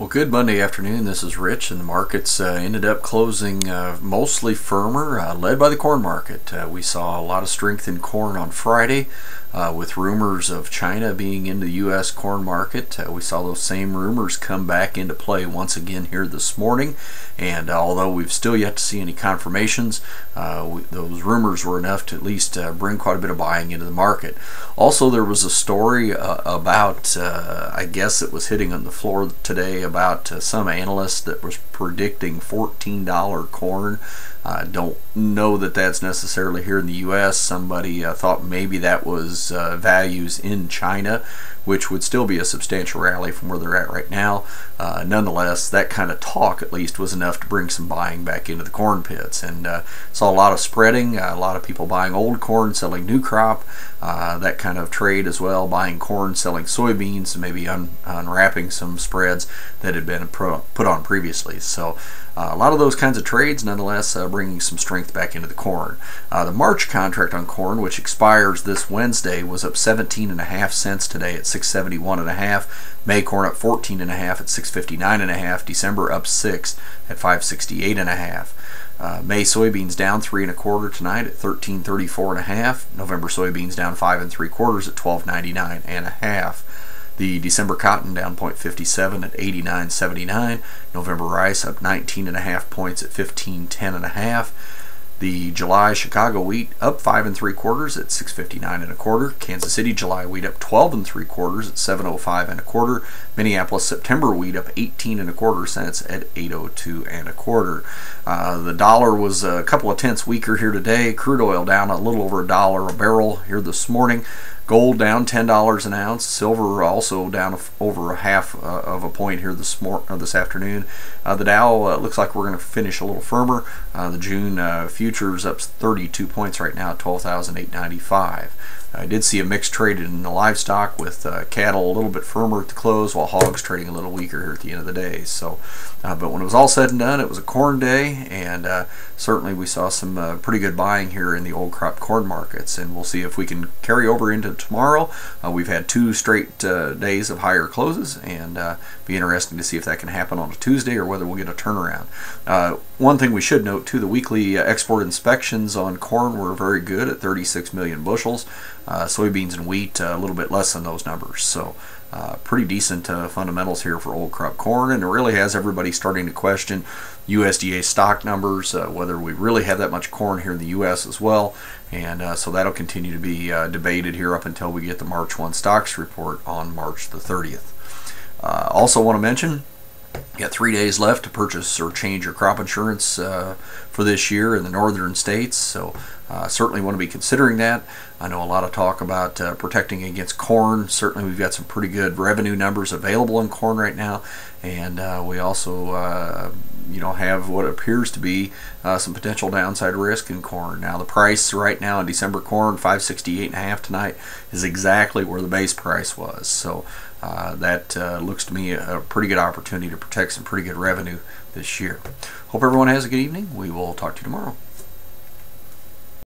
Well, good Monday afternoon. This is Rich, and the markets ended up closing mostly firmer, led by the corn market. We saw a lot of strength in corn on Friday with rumors of China being in the U.S. corn market. We saw those same rumors come back into play once again here this morning, and although we've still yet to see any confirmations, those rumors were enough to at least bring quite a bit of buying into the market. Also, there was a story about, I guess it was hitting on the floor today, about some analyst that was predicting $14 corn. Don't know that that's necessarily here in the U.S. Somebody thought maybe that was values in China, which would still be a substantial rally from where they're at right now. Nonetheless, that kind of talk at least was enough to bring some buying back into the corn pits, and saw a lot of spreading, a lot of people buying old corn, selling new crop, that kind of trade as well, buying corn, selling soybeans, maybe unwrapping some spreads that had been put on previously. So a lot of those kinds of trades, nonetheless, bringing some strength back into the corn. The March contract on corn, which expires this Wednesday, was up 17.5 cents today at 671.5. May corn up 14.5 at 659.5. December up 6 at 568.5. May soybeans down 3 1/4 tonight at 1334.5. November soybeans down 5 3/4 at 1299.5. The December cotton down 0.57 at 89.79. November rice up 19.5 points at 1510.5. The July Chicago wheat up 5 3/4 at 659.25. Kansas City July wheat up 12 3/4 at 705.25. Minneapolis September wheat up 18 1/4 cents at 802.25. The dollar was a couple of tenths weaker here today. Crude oil down a little over $1 a barrel here this morning. Gold down $10 an ounce. Silver also down over a half of a point here this afternoon. The Dow looks like we're going to finish a little firmer. The June futures up 32 points right now at 12,895. I did see a mixed trade in the livestock, with cattle a little bit firmer at the close, while hogs trading a little weaker here at the end of the day. So, but when it was all said and done, it was a corn day, and certainly we saw some pretty good buying here in the old crop corn markets, and we'll see if we can carry over into tomorrow. We've had 2 straight days of higher closes, and be interesting to see if that can happen on a Tuesday or whether we'll get a turnaround. One thing we should note too, the weekly export inspections on corn were very good at 36 million bushels. Soybeans and wheat a little bit less than those numbers. So pretty decent fundamentals here for old crop corn, and it really has everybody starting to question USDA stock numbers, whether we really have that much corn here in the U.S. as well, and so that'll continue to be debated here up until we get the March 1 stocks report on March the 30th. Also want to mention, you got 3 days left to purchase or change your crop insurance for this year in the northern states, so certainly want to be considering that. I know a lot of talk about protecting against corn. Certainly we've got some pretty good revenue numbers available in corn right now, and we also have what appears to be some potential downside risk in corn. Now the price right now in December corn, 568.5 tonight, is exactly where the base price was. So that looks to me a pretty good opportunity to protect some pretty good revenue this year. Hope everyone has a good evening. We will talk to you tomorrow.